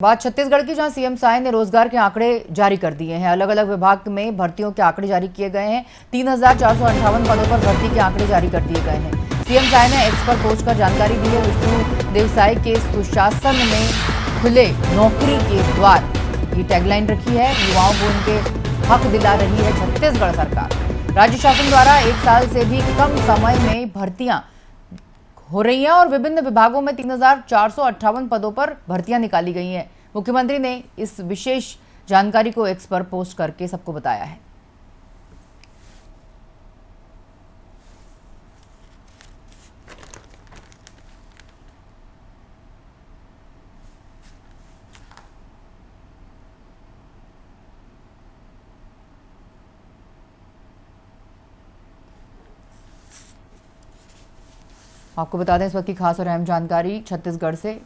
बात छत्तीसगढ़ की, जहां सीएम साय ने रोजगार के आंकड़े जारी कर दिए हैं। अलग अलग विभाग में भर्तियों के आंकड़े जारी किए गए हैं। 3,458 पदों पर भर्ती के आंकड़े जारी कर दिए गए हैं। सीएम साय ने एक्स पर पोस्ट कर जानकारी दी है। विष्णु देवसाय के सुशासन में खुले नौकरी के द्वार, ये टैगलाइन रखी है। युवाओं को उनके हक दिला रही है छत्तीसगढ़ सरकार। राज्य शासन द्वारा 1 साल से भी कम समय में भर्तियां हो रही हैं और विभिन्न विभागों में 3,458 पदों पर भर्तियां निकाली गई हैं। मुख्यमंत्री ने इस विशेष जानकारी को एक्स पर पोस्ट करके सबको बताया है। आपको बता दें इस वक्त की खास और अहम जानकारी छत्तीसगढ़ से।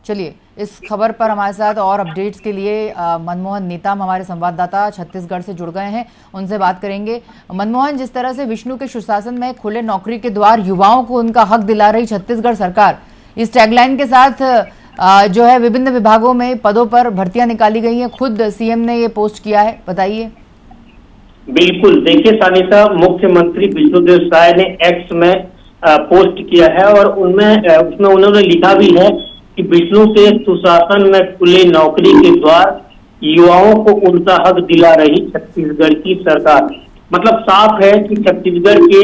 चलिए, इस खबर पर हमारे साथ और अपडेट्स के लिए मनमोहन नेताम हमारे संवाददाता छत्तीसगढ़ से जुड़ गए हैं, उनसे बात करेंगे। मनमोहन, जिस तरह से विष्णु के सुशासन में खुले नौकरी के द्वार, युवाओं को उनका हक दिला रही छत्तीसगढ़ सरकार, इस टैगलाइन के साथ जो है विभिन्न विभागों में पदों पर भर्तियां निकाली गई हैं, खुद सीएम ने ये पोस्ट किया है, बताइए। बिल्कुल, देखिए सानिका, मुख्यमंत्री विष्णुदेव साय ने एक्स में पोस्ट किया है और उसमें उन्होंने लिखा भी है कि विष्णु के सुशासन में खुले नौकरी के द्वार, युवाओं को उनका हक दिला रही छत्तीसगढ़ की सरकार। मतलब साफ है कि छत्तीसगढ़ के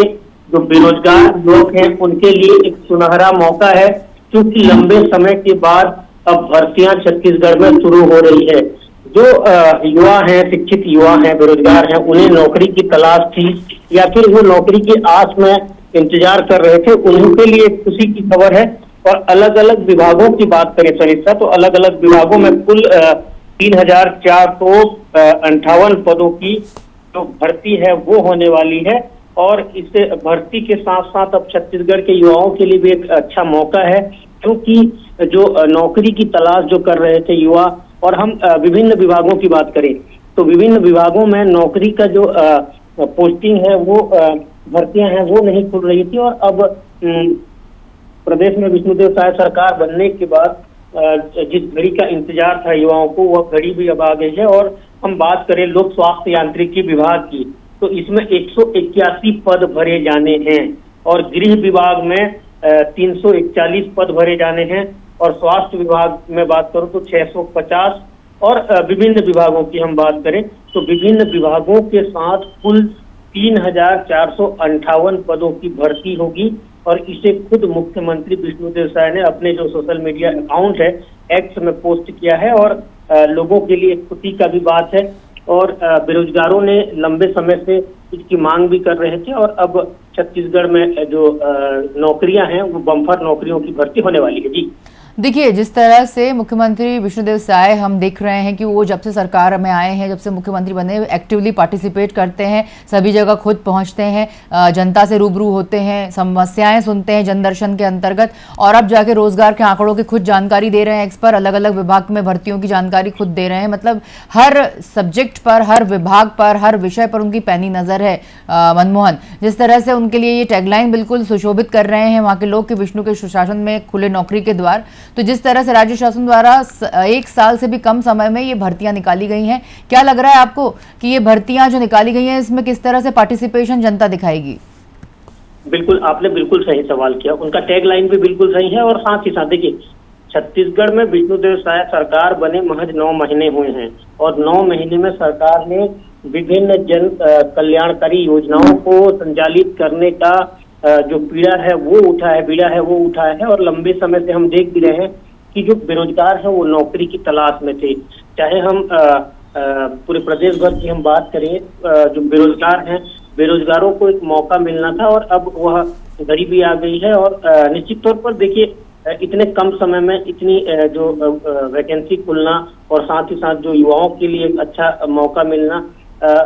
जो बेरोजगार लोग हैं उनके लिए एक सुनहरा मौका है, क्योंकि लंबे समय के बाद अब भर्तियां छत्तीसगढ़ में शुरू हो रही है। जो युवा हैं, शिक्षित युवा हैं, बेरोजगार हैं, उन्हें नौकरी की तलाश थी या फिर वो नौकरी की आस में इंतजार कर रहे थे, उनके लिए खुशी की खबर है। और अलग अलग विभागों की बात करें सरिता, तो अलग अलग विभागों में कुल 3,458 पदों की जो भर्ती है वो होने वाली है। और इस भर्ती के साथ साथ अब छत्तीसगढ़ के युवाओं के लिए भी एक अच्छा मौका है, क्योंकि जो नौकरी की तलाश जो कर रहे थे युवा, और हम विभिन्न विभागों की बात करें तो विभिन्न विभागों में नौकरी का जो पोस्टिंग है वो भर्तियां हैं वो नहीं खुल रही थी। और अब प्रदेश में विष्णुदेव साय सरकार बनने के बाद जिस घड़ी का इंतजार था युवाओं को, वह घड़ी भी अब आ गई है। और हम बात करें लोक स्वास्थ्य यांत्रिकी विभाग की, तो इसमें 181 पद भरे जाने हैं और गृह विभाग में 341 पद भरे जाने हैं। और स्वास्थ्य विभाग में बात करूं तो 650, और विभिन्न विभागों की हम बात करें तो विभिन्न विभागों के साथ कुल 3,458 पदों की भर्ती होगी। और इसे खुद मुख्यमंत्री विष्णुदेव साय ने अपने जो सोशल मीडिया अकाउंट है एक्स में पोस्ट किया है। और लोगों के लिए खुशी का भी बात है। और बेरोजगारों ने लंबे समय से इसकी मांग भी कर रहे थे, और अब छत्तीसगढ़ में जो नौकरियां हैं वो बम्पर नौकरियों की भर्ती होने वाली है। जी देखिए, जिस तरह से मुख्यमंत्री विष्णुदेव साय, हम देख रहे हैं कि वो जब से सरकार में आए हैं, जब से मुख्यमंत्री बने, एक्टिवली पार्टिसिपेट करते हैं, सभी जगह खुद पहुंचते हैं, जनता से रूबरू होते हैं, समस्याएं सुनते हैं जनदर्शन के अंतर्गत, और अब जाके रोजगार के आंकड़ों की खुद जानकारी दे रहे हैं एक्स पर, अलग अलग विभाग में भर्तियों की जानकारी खुद दे रहे हैं। मतलब हर सब्जेक्ट पर, हर विभाग पर, हर विषय पर उनकी पैनी नजर है। मनमोहन, जिस तरह से उनके लिए ये टैगलाइन बिल्कुल सुशोभित कर रहे हैं वहां के लोग कि विष्णु के सुशासन में खुले नौकरी के द्वार, तो जिस तरह से राज्य शासन द्वारा 1 साल से भी कम समय में ये भर्तियां निकाली गई हैं, क्या लग रहा है आपको कि ये भर्तियां जो निकाली गई हैं इसमें किस तरह से पार्टिसिपेशन जनता दिखाएगी? बिल्कुल, आपने बिल्कुल सही सवाल किया। उनका टैग लाइन भी बिल्कुल सही है। और साथ ही साथ देखिए, छत्तीसगढ़ में विष्णुदेव साय सरकार बने महज 9 महीने हुए हैं, और 9 महीने में सरकार ने विभिन्न जन कल्याणकारी योजनाओं को संचालित करने का जो बीड़ा है वो उठाया है। और लंबे समय से हम देख भी रहे हैं कि जो बेरोजगार है वो नौकरी की तलाश में थे। चाहे हम पूरे प्रदेश भर की हम बात करें, जो बेरोजगार हैं, बेरोजगारों को एक मौका मिलना था, और अब वह घड़ी भी आ गई है। और निश्चित तौर पर देखिए, इतने कम समय में इतनी जो वैकेंसी खुलना, और साथ ही साथ जो युवाओं के लिए एक अच्छा मौका मिलना,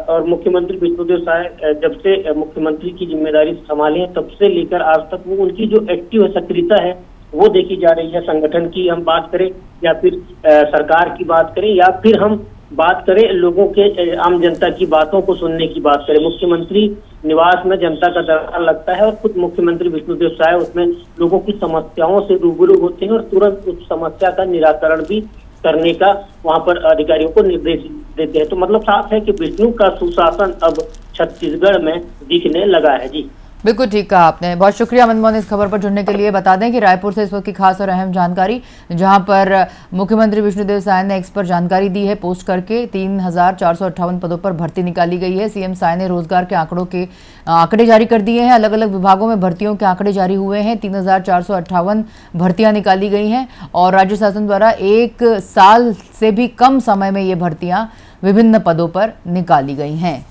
और मुख्यमंत्री विष्णुदेव साय जब से मुख्यमंत्री की जिम्मेदारी संभाली है तब से लेकर आज तक वो उनकी जो एक्टिव सक्रियता है वो देखी जा रही है। संगठन की हम बात करें या फिर सरकार की बात करें, या फिर हम बात करें लोगों के, आम जनता की बातों को सुनने की बात करें, मुख्यमंत्री निवास में जनता का दरबार लगता है और खुद मुख्यमंत्री विष्णुदेव साय उसमें लोगों की समस्याओं से रूबरू होते हैं और तुरंत उस समस्या का निराकरण भी करने का वहां पर अधिकारियों को निर्देश देते हैं। तो मतलब साफ है कि विष्णु का सुशासन अब छत्तीसगढ़ में दिखने लगा है। जी बिल्कुल ठीक कहा आपने, बहुत शुक्रिया मनमोहन इस खबर पर जुड़ने के लिए। बता दें कि रायपुर से इस वक्त की खास और अहम जानकारी, जहां पर मुख्यमंत्री विष्णुदेव साय ने एक्स पर जानकारी दी है पोस्ट करके 3458 पदों पर भर्ती निकाली गई है। सीएम साय ने रोजगार के आंकड़े जारी कर दिए हैं। अलग अलग विभागों में भर्तियों के आंकड़े जारी हुए हैं। 3458 भर्तियां निकाली गई हैं और राज्य शासन द्वारा 1 साल से भी कम समय में ये भर्तियां विभिन्न पदों पर निकाली गई हैं।